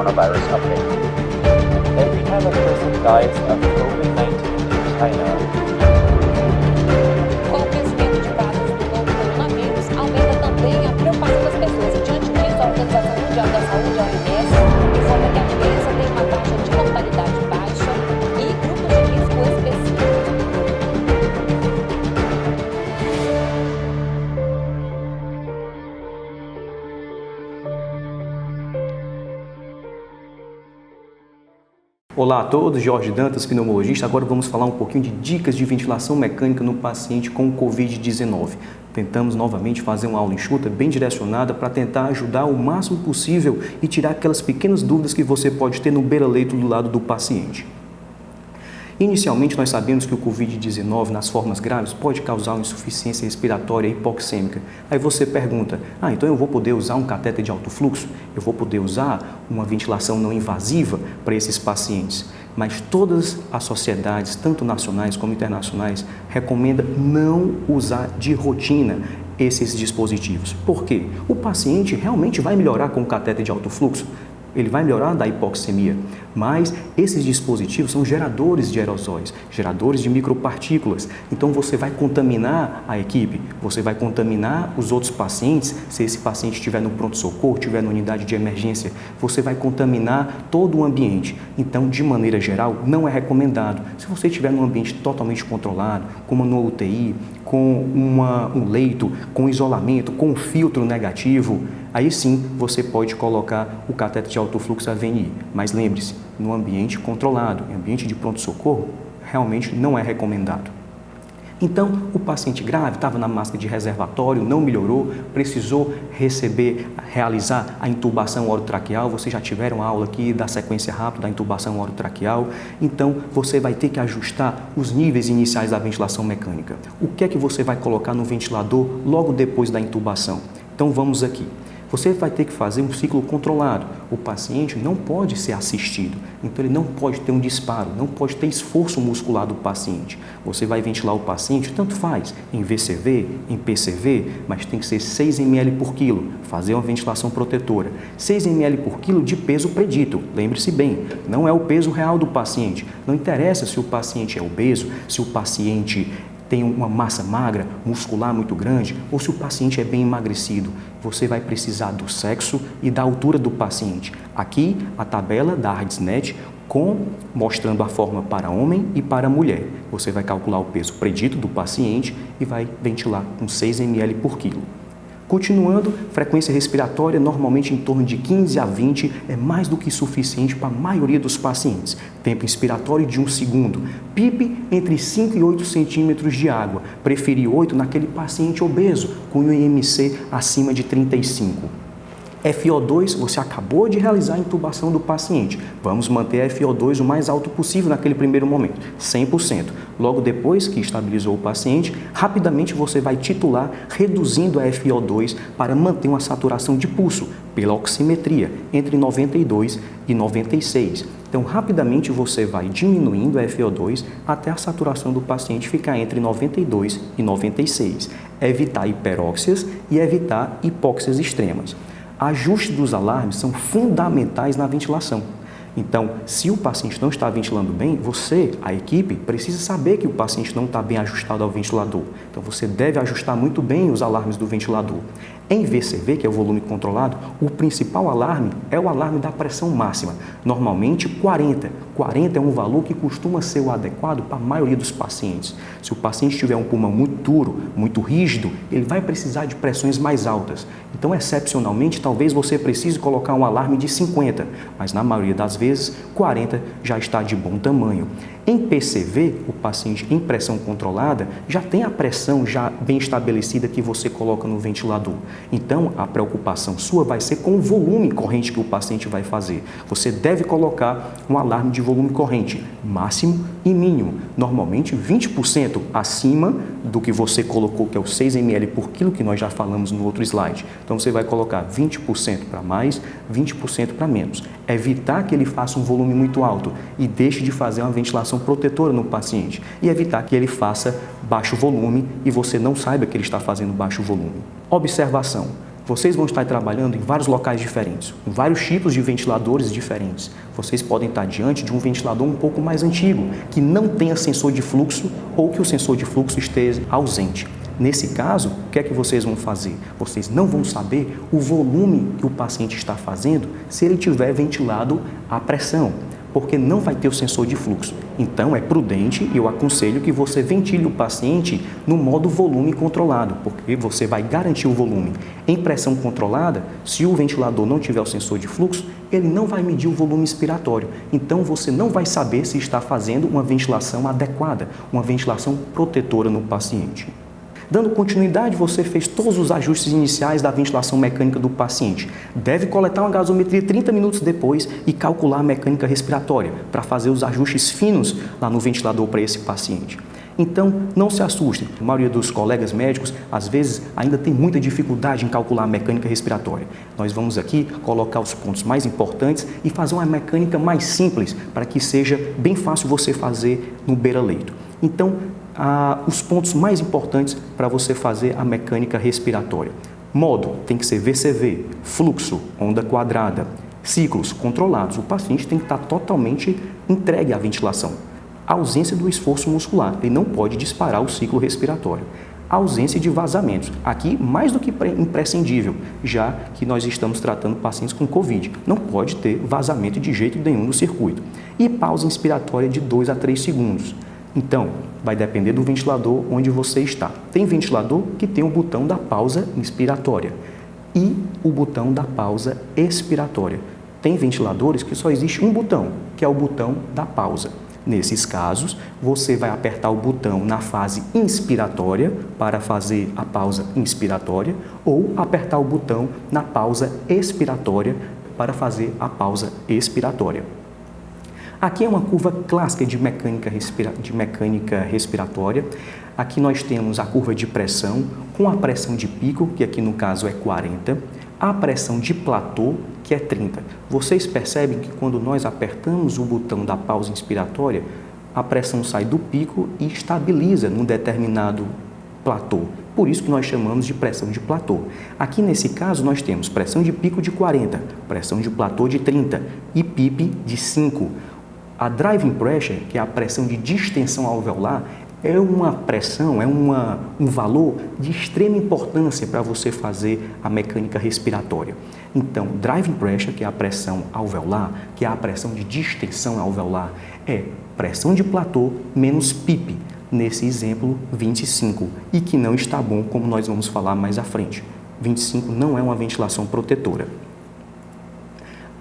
coronavirus update. Every time a person dies of COVID-19 in China, Com o crescimento de casos do novo coronavírus, aumenta também a preocupação das pessoas. E diante disso, a Organização Mundial da Saúde, a OMS, informa que a doença tem uma taxa de mortalidade baixa e grupos de risco específicos. Olá a todos, Jorge Dantas, pneumologista. Agora vamos falar um pouquinho de dicas de ventilação mecânica no paciente com Covid-19. Tentamos novamente fazer uma aula enxuta, bem direcionada, para tentar ajudar o máximo possível e tirar aquelas pequenas dúvidas que você pode ter no beira-leito do lado do paciente. Inicialmente, nós sabemos que o Covid-19, nas formas graves, pode causar uma insuficiência respiratória hipoxêmica. Aí você pergunta, então eu vou poder usar um catéter de alto fluxo? Eu vou poder usar uma ventilação não invasiva para esses pacientes? Mas todas as sociedades, tanto nacionais como internacionais, recomendam não usar de rotina esses dispositivos. Por quê? O paciente realmente vai melhorar com o catéter de alto fluxo? Ele vai melhorar da hipoxemia, mas esses dispositivos são geradores de aerosóis, geradores de micropartículas. Então você vai contaminar a equipe, você vai contaminar os outros pacientes. Se esse paciente estiver no pronto-socorro, estiver na unidade de emergência, você vai contaminar todo o ambiente. Então, de maneira geral, não é recomendado. Se você estiver num ambiente totalmente controlado, como no UTI, com um leito, com isolamento, com um filtro negativo, aí sim você pode colocar o catéter de alto fluxo AVNI. Mas lembre-se, no ambiente controlado, em ambiente de pronto-socorro, realmente não é recomendado. Então, o paciente grave estava na máscara de reservatório, não melhorou, precisou realizar a intubação orotraqueal. Vocês já tiveram aula aqui da sequência rápida da intubação orotraqueal. Então, você vai ter que ajustar os níveis iniciais da ventilação mecânica. O que é que você vai colocar no ventilador logo depois da intubação? Então, vamos aqui. Você vai ter que fazer um ciclo controlado. O paciente não pode ser assistido, então ele não pode ter um disparo, não pode ter esforço muscular do paciente. Você vai ventilar o paciente, tanto faz, em VCV, em PCV, mas tem que ser 6 ml por quilo, fazer uma ventilação protetora. 6 ml por quilo de peso predito, lembre-se bem, não é o peso real do paciente. Não interessa se o paciente é obeso, se o paciente tem uma massa magra, muscular muito grande, ou se o paciente é bem emagrecido. Você vai precisar do sexo e da altura do paciente. Aqui, a tabela da ARDSNET, mostrando a forma para homem e para mulher. Você vai calcular o peso predito do paciente e vai ventilar com 6 ml por quilo. Continuando, frequência respiratória normalmente em torno de 15 a 20 é mais do que suficiente para a maioria dos pacientes. Tempo inspiratório de 1 segundo. PIP entre 5 e 8 centímetros de água. Preferir 8 naquele paciente obeso com um IMC acima de 35. FO2, você acabou de realizar a intubação do paciente. Vamos manter a FO2 o mais alto possível naquele primeiro momento, 100%. Logo depois que estabilizou o paciente, rapidamente você vai titular, reduzindo a FO2 para manter uma saturação de pulso pela oximetria entre 92 e 96. Então, rapidamente você vai diminuindo a FO2 até a saturação do paciente ficar entre 92 e 96. Evitar hiperóxias e evitar hipóxias extremas. Ajustes dos alarmes são fundamentais na ventilação. Então, se o paciente não está ventilando bem, você, a equipe, precisa saber que o paciente não está bem ajustado ao ventilador. Então, você deve ajustar muito bem os alarmes do ventilador. Em VCV, que é o volume controlado, o principal alarme é o alarme da pressão máxima, normalmente 40. 40 é um valor que costuma ser o adequado para a maioria dos pacientes. Se o paciente tiver um pulmão muito duro, muito rígido, ele vai precisar de pressões mais altas. Então, excepcionalmente, talvez você precise colocar um alarme de 50, mas na maioria das vezes, 40 já está de bom tamanho. Em PCV, o paciente em pressão controlada já tem a pressão já bem estabelecida que você coloca no ventilador. Então, a preocupação sua vai ser com o volume corrente que o paciente vai fazer. Você deve colocar um alarme de volume corrente, máximo e mínimo, normalmente 20% acima do que você colocou, que é o 6 ml por quilo, que nós já falamos no outro slide. Então, você vai colocar 20% para mais, 20% para menos. Evitar que ele faça um volume muito alto e deixe de fazer uma ventilação protetora no paciente. E evitar que ele faça baixo volume e você não saiba que ele está fazendo baixo volume. Observação. Vocês vão estar trabalhando em vários locais diferentes, com vários tipos de ventiladores diferentes. Vocês podem estar diante de um ventilador um pouco mais antigo, que não tenha sensor de fluxo ou que o sensor de fluxo esteja ausente. Nesse caso, o que é que vocês vão fazer? Vocês não vão saber o volume que o paciente está fazendo se ele tiver ventilado à pressão, porque não vai ter o sensor de fluxo. Então, é prudente e eu aconselho que você ventile o paciente no modo volume controlado, porque você vai garantir o volume. Em pressão controlada, se o ventilador não tiver o sensor de fluxo, ele não vai medir o volume expiratório. Então, você não vai saber se está fazendo uma ventilação adequada, uma ventilação protetora no paciente. Dando continuidade, você fez todos os ajustes iniciais da ventilação mecânica do paciente. Deve coletar uma gasometria 30 minutos depois e calcular a mecânica respiratória para fazer os ajustes finos lá no ventilador para esse paciente. Então, não se assustem. A maioria dos colegas médicos, às vezes, ainda tem muita dificuldade em calcular a mecânica respiratória. Nós vamos aqui colocar os pontos mais importantes e fazer uma mecânica mais simples para que seja bem fácil você fazer no beira-leito. Então, os pontos mais importantes para você fazer a mecânica respiratória. Modo, tem que ser VCV, fluxo, onda quadrada, ciclos controlados. O paciente tem que estar totalmente entregue à ventilação. Ausência do esforço muscular, ele não pode disparar o ciclo respiratório. Ausência de vazamentos, aqui mais do que imprescindível, já que nós estamos tratando pacientes com Covid. Não pode ter vazamento de jeito nenhum no circuito. E pausa inspiratória de 2 a 3 segundos. Então, vai depender do ventilador onde você está. Tem ventilador que tem o botão da pausa inspiratória e o botão da pausa expiratória. Tem ventiladores que só existe um botão, que é o botão da pausa. Nesses casos, você vai apertar o botão na fase inspiratória para fazer a pausa inspiratória ou apertar o botão na pausa expiratória para fazer a pausa expiratória. Aqui é uma curva clássica de mecânica respiratória. Aqui nós temos a curva de pressão com a pressão de pico, que aqui no caso é 40, a pressão de platô, que é 30. Vocês percebem que quando nós apertamos o botão da pausa inspiratória, a pressão sai do pico e estabiliza num determinado platô. Por isso que nós chamamos de pressão de platô. Aqui nesse caso nós temos pressão de pico de 40, pressão de platô de 30 e PIP de 5. A driving pressure, que é a pressão de distensão alveolar, é uma pressão, um valor de extrema importância para você fazer a mecânica respiratória. Então, driving pressure, que é a pressão alveolar, que é a pressão de distensão alveolar, é pressão de platô menos PIP, nesse exemplo 25, e que não está bom, como nós vamos falar mais à frente. 25 não é uma ventilação protetora.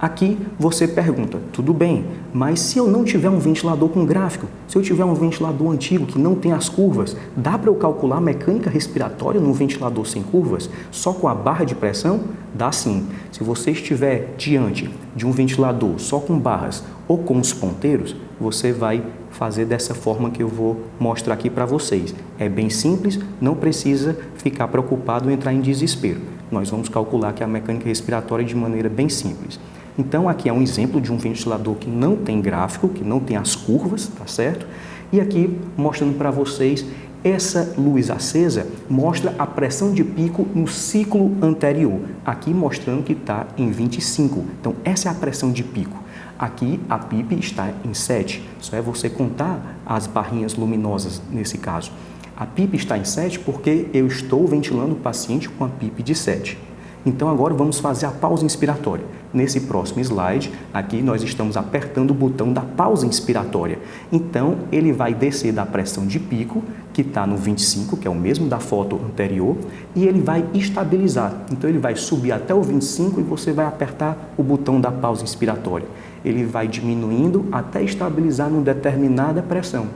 Aqui você pergunta, tudo bem, mas se eu não tiver um ventilador com gráfico, se eu tiver um ventilador antigo que não tem as curvas, dá para eu calcular a mecânica respiratória num ventilador sem curvas, só com a barra de pressão? Dá sim. Se você estiver diante de um ventilador só com barras ou com os ponteiros, você vai fazer dessa forma que eu vou mostrar aqui para vocês. É bem simples, não precisa ficar preocupado em entrar em desespero. Nós vamos calcular aqui a mecânica respiratória de maneira bem simples. Então, aqui é um exemplo de um ventilador que não tem gráfico, que não tem as curvas, tá certo? E aqui, mostrando para vocês, essa luz acesa mostra a pressão de pico no ciclo anterior. Aqui mostrando que está em 25. Então, essa é a pressão de pico. Aqui, a PIP está em 7. Só é você contar as barrinhas luminosas nesse caso. A PIP está em 7 porque eu estou ventilando o paciente com a PIP de 7. Então, agora vamos fazer a pausa inspiratória. Nesse próximo slide, aqui nós estamos apertando o botão da pausa inspiratória. Então, ele vai descer da pressão de pico, que está no 25, que é o mesmo da foto anterior, e ele vai estabilizar. Então, ele vai subir até o 25 e você vai apertar o botão da pausa inspiratória. Ele vai diminuindo até estabilizar numa determinada pressão.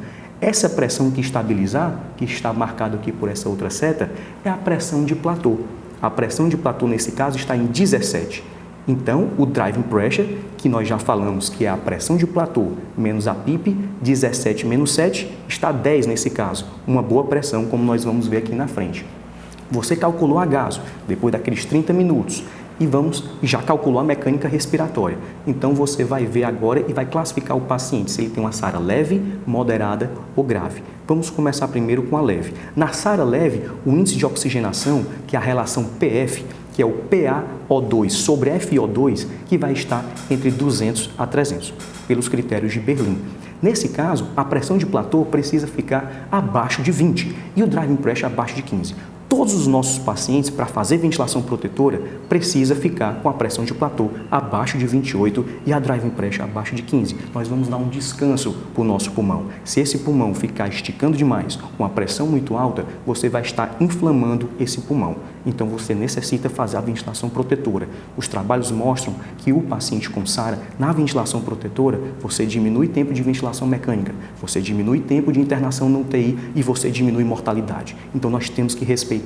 Essa pressão que estabilizar, que está marcado aqui por essa outra seta, é a pressão de platô. A pressão de platô, nesse caso, está em 17. Então, o driving pressure, que nós já falamos que é a pressão de platô menos a PIP, 17 menos 7, está 10 nesse caso. Uma boa pressão, como nós vamos ver aqui na frente. Você calculou a gaso, depois daqueles 30 minutos, e já calculou a mecânica respiratória. Então, você vai ver agora e vai classificar o paciente, se ele tem uma SARA leve, moderada ou grave. Vamos começar primeiro com a leve. Na SARA leve, o índice de oxigenação, que é a relação PF, que é o PaO2 sobre FiO2, que vai estar entre 200 a 300, pelos critérios de Berlim. Nesse caso, a pressão de platô precisa ficar abaixo de 20 e o driving pressure abaixo de 15. Todos os nossos pacientes, para fazer ventilação protetora, precisa ficar com a pressão de platô abaixo de 28 e a driving pressure abaixo de 15. Nós vamos dar um descanso para o nosso pulmão. Se esse pulmão ficar esticando demais, com a pressão muito alta, você vai estar inflamando esse pulmão. Então você necessita fazer a ventilação protetora. Os trabalhos mostram que o paciente com SARA, na ventilação protetora, você diminui tempo de ventilação mecânica, você diminui tempo de internação no UTI e você diminui mortalidade. Então nós temos que respeitar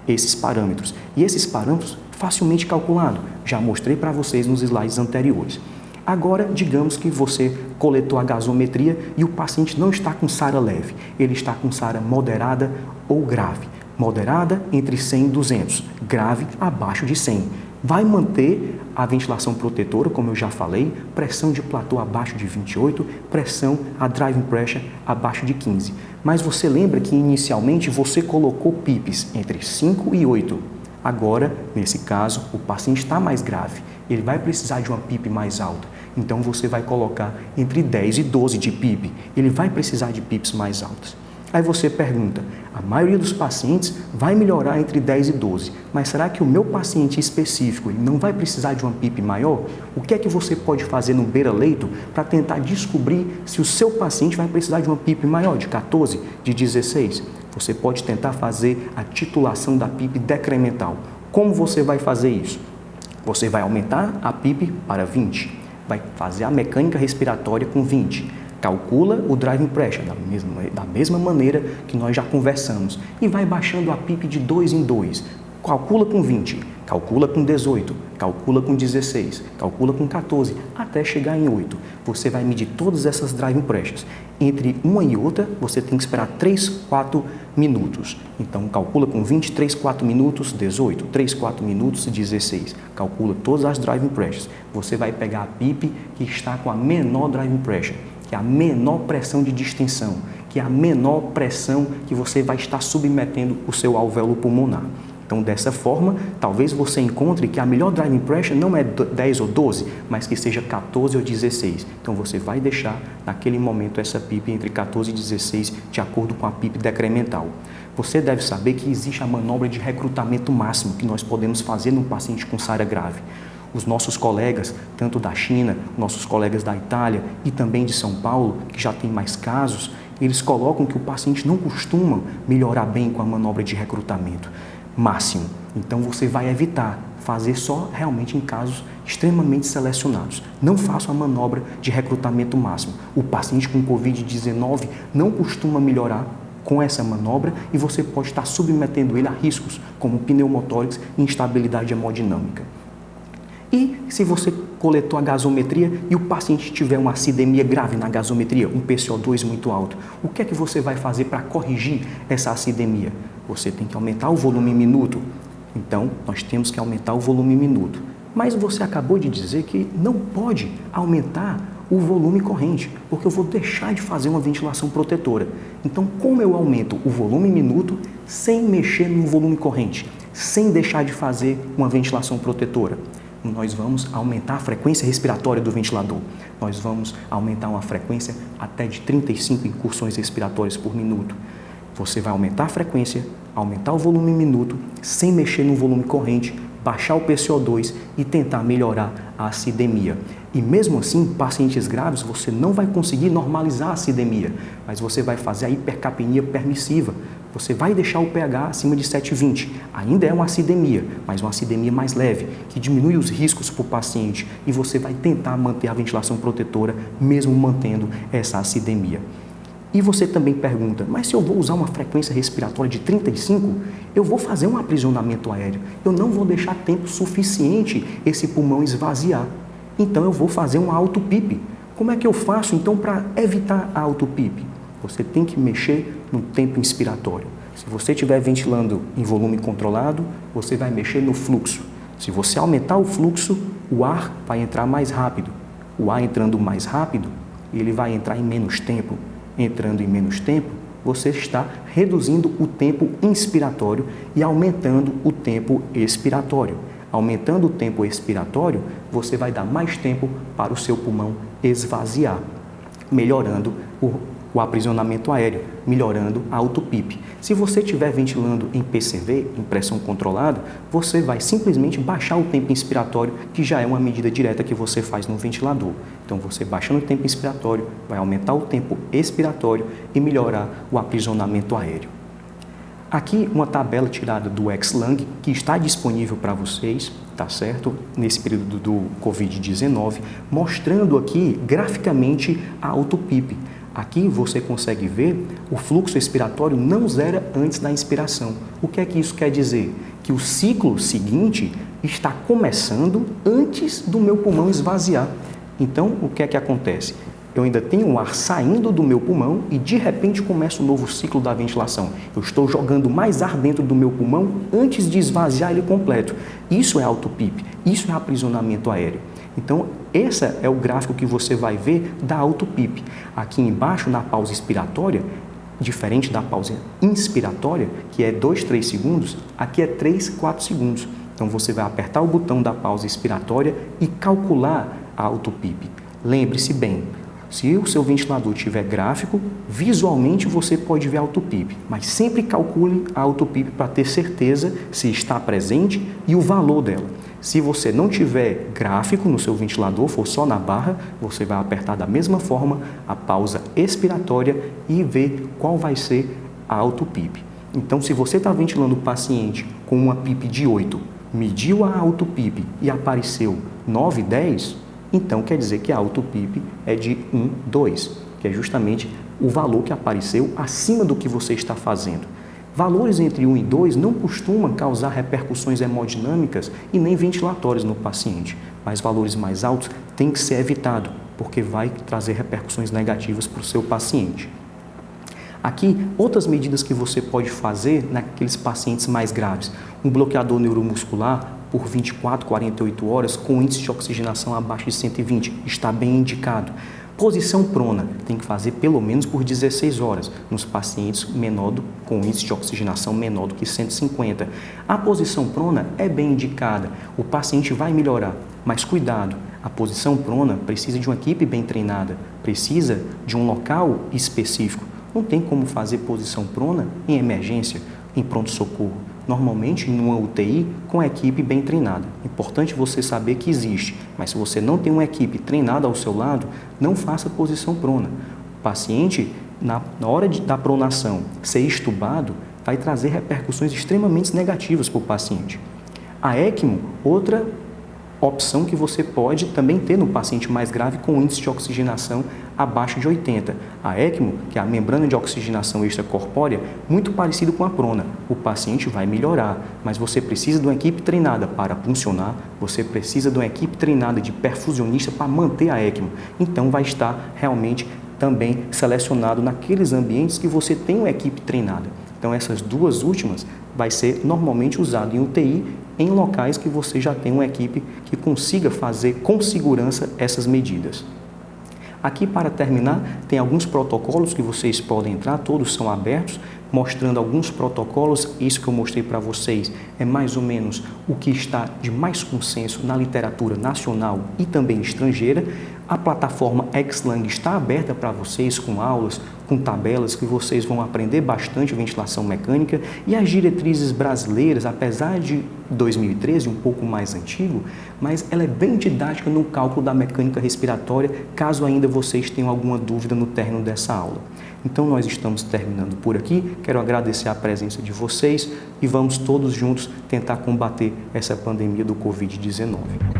esses parâmetros. E esses parâmetros facilmente calculados. Já mostrei para vocês nos slides anteriores. Agora, digamos que você coletou a gasometria e o paciente não está com SARA leve, ele está com SARA moderada ou grave. Moderada entre 100 e 200, grave abaixo de 100. Vai manter a ventilação protetora, como eu já falei, pressão de platô abaixo de 28, pressão, a driving pressure abaixo de 15. Mas você lembra que inicialmente você colocou PIPs entre 5 e 8. Agora, nesse caso, o paciente está mais grave, ele vai precisar de uma PIP mais alta. Então você vai colocar entre 10 e 12 de PIP, ele vai precisar de PIPs mais altas. Aí você pergunta, a maioria dos pacientes vai melhorar entre 10 e 12, mas será que o meu paciente específico ele não vai precisar de uma PIP maior? O que é que você pode fazer no beira-leito para tentar descobrir se o seu paciente vai precisar de uma PIP maior, de 14, de 16? Você pode tentar fazer a titulação da PIP decremental. Como você vai fazer isso? Você vai aumentar a PIP para 20, vai fazer a mecânica respiratória com 20, calcula o driving pressure da mesma maneira que nós já conversamos e vai baixando a PIP de 2 em 2. Calcula com 20, calcula com 18, calcula com 16, calcula com 14, até chegar em 8. Você vai medir todas essas driving pressures. Entre uma e outra, você tem que esperar 3, 4 minutos. Então, calcula com 20, 3, 4 minutos, 18, 3, 4 minutos, 16. Calcula todas as driving pressures. Você vai pegar a PIP que está com a menor driving pressure, que é a menor pressão de distensão, que é a menor pressão que você vai estar submetendo o seu alvéolo pulmonar. Então, dessa forma, talvez você encontre que a melhor driving pressure não é 10 ou 12, mas que seja 14 ou 16. Então, você vai deixar, naquele momento, essa PIP entre 14 e 16, de acordo com a PIP decremental. Você deve saber que existe a manobra de recrutamento máximo que nós podemos fazer num paciente com SARA grave. Os nossos colegas, tanto da China, nossos colegas da Itália e também de São Paulo, que já tem mais casos, eles colocam que o paciente não costuma melhorar bem com a manobra de recrutamento máximo. Então você vai evitar fazer só realmente em casos extremamente selecionados. Não faça a manobra de recrutamento máximo. O paciente com Covid-19 não costuma melhorar com essa manobra e você pode estar submetendo ele a riscos como pneumotórax e instabilidade hemodinâmica. E se você coletou a gasometria e o paciente tiver uma acidemia grave na gasometria, um PCO2 muito alto, o que é que você vai fazer para corrigir essa acidemia? Você tem que aumentar o volume minuto. Então, nós temos que aumentar o volume minuto. Mas você acabou de dizer que não pode aumentar o volume corrente, porque eu vou deixar de fazer uma ventilação protetora. Então, como eu aumento o volume minuto sem mexer no volume corrente, sem deixar de fazer uma ventilação protetora? Nós vamos aumentar a frequência respiratória do ventilador. Nós vamos aumentar uma frequência até de 35 incursões respiratórias por minuto. Você vai aumentar a frequência, aumentar o volume minuto, sem mexer no volume corrente, baixar o PCO2 e tentar melhorar a acidemia. E mesmo assim, pacientes graves, você não vai conseguir normalizar a acidemia, mas você vai fazer a hipercapnia permissiva. Você vai deixar o pH acima de 7,20. Ainda é uma acidemia, mas uma acidemia mais leve, que diminui os riscos para o paciente e você vai tentar manter a ventilação protetora, mesmo mantendo essa acidemia. E você também pergunta, mas se eu vou usar uma frequência respiratória de 35, eu vou fazer um aprisionamento aéreo. Eu não vou deixar tempo suficiente esse pulmão esvaziar. Então eu vou fazer uma auto-PIP. Como é que eu faço então para evitar a auto-PIP? Você tem que mexer no tempo inspiratório. Se você estiver ventilando em volume controlado, você vai mexer no fluxo. Se você aumentar o fluxo, o ar vai entrar mais rápido. O ar entrando mais rápido, ele vai entrar em menos tempo. Entrando em menos tempo, você está reduzindo o tempo inspiratório e aumentando o tempo expiratório. Aumentando o tempo expiratório, você vai dar mais tempo para o seu pulmão esvaziar, melhorando o aprisionamento aéreo, melhorando a auto-PIP. Se você estiver ventilando em PCV, em pressão controlada, você vai simplesmente baixar o tempo inspiratório, que já é uma medida direta que você faz no ventilador. Então, você baixando o tempo inspiratório, vai aumentar o tempo expiratório e melhorar o aprisionamento aéreo. Aqui uma tabela tirada do Xlang, que está disponível para vocês, tá certo? Nesse período do Covid-19, mostrando aqui graficamente a auto-PIP. Aqui você consegue ver o fluxo expiratório não zera antes da inspiração. O que é que isso quer dizer? Que o ciclo seguinte está começando antes do meu pulmão esvaziar. Então, o que é que acontece? Eu ainda tenho o ar saindo do meu pulmão e de repente começa o novo ciclo da ventilação. Eu estou jogando mais ar dentro do meu pulmão antes de esvaziar ele completo. Isso é auto-PIP, isso é aprisionamento aéreo. Então, esse é o gráfico que você vai ver da auto-PIP. Aqui embaixo, na pausa expiratória, diferente da pausa inspiratória, que é 2, 3 segundos, aqui é 3, 4 segundos. Então, você vai apertar o botão da pausa expiratória e calcular a auto-PIP. Lembre-se bem, se o seu ventilador tiver gráfico, visualmente você pode ver a auto-PIP, mas sempre calcule a auto-PIP para ter certeza se está presente e o valor dela. Se você não tiver gráfico no seu ventilador, for só na barra, você vai apertar da mesma forma a pausa expiratória e ver qual vai ser a auto-PIP. Então, se você está ventilando o paciente com uma PIP de 8, mediu a auto-PIP e apareceu 9, 10, então quer dizer que a auto-PIP é de 1, 2, que é justamente o valor que apareceu acima do que você está fazendo. Valores entre 1 e 2 não costumam causar repercussões hemodinâmicas e nem ventilatórias no paciente, mas valores mais altos têm que ser evitado, porque vai trazer repercussões negativas para o seu paciente. Aqui, outras medidas que você pode fazer naqueles pacientes mais graves. Um bloqueador neuromuscular por 24, 48 horas com índice de oxigenação abaixo de 120 está bem indicado. Posição prona tem que fazer pelo menos por 16 horas nos pacientes com índice de oxigenação menor do que 150. A posição prona é bem indicada, o paciente vai melhorar, mas cuidado, a posição prona precisa de uma equipe bem treinada, precisa de um local específico. Não tem como fazer posição prona em emergência, em pronto-socorro. Normalmente em uma UTI com a equipe bem treinada. Importante você saber que existe, mas se você não tem uma equipe treinada ao seu lado, não faça posição prona. O paciente, na hora da pronação, ser estubado, vai trazer repercussões extremamente negativas para o paciente. A ECMO, outra opção que você pode também ter no paciente mais grave com índice de oxigenação abaixo de 80. A ECMO, que é a membrana de oxigenação extracorpórea, muito parecido com a prona. O paciente vai melhorar, mas você precisa de uma equipe treinada para funcionar, você precisa de uma equipe treinada de perfusionista para manter a ECMO. Então vai estar realmente também selecionado naqueles ambientes que você tem uma equipe treinada. Então essas duas últimas vai ser normalmente usado em UTI em locais que você já tem uma equipe que consiga fazer com segurança essas medidas. Aqui, para terminar, tem alguns protocolos que vocês podem entrar, todos são abertos, mostrando alguns protocolos. Isso que eu mostrei para vocês é mais ou menos o que está de mais consenso na literatura nacional e também estrangeira. A plataforma Xlang está aberta para vocês com aulas, com tabelas que vocês vão aprender bastante ventilação mecânica, e as diretrizes brasileiras, apesar de 2013, um pouco mais antigo, mas ela é bem didática no cálculo da mecânica respiratória, caso ainda vocês tenham alguma dúvida no término dessa aula. Então nós estamos terminando por aqui, quero agradecer a presença de vocês e vamos todos juntos tentar combater essa pandemia do Covid-19.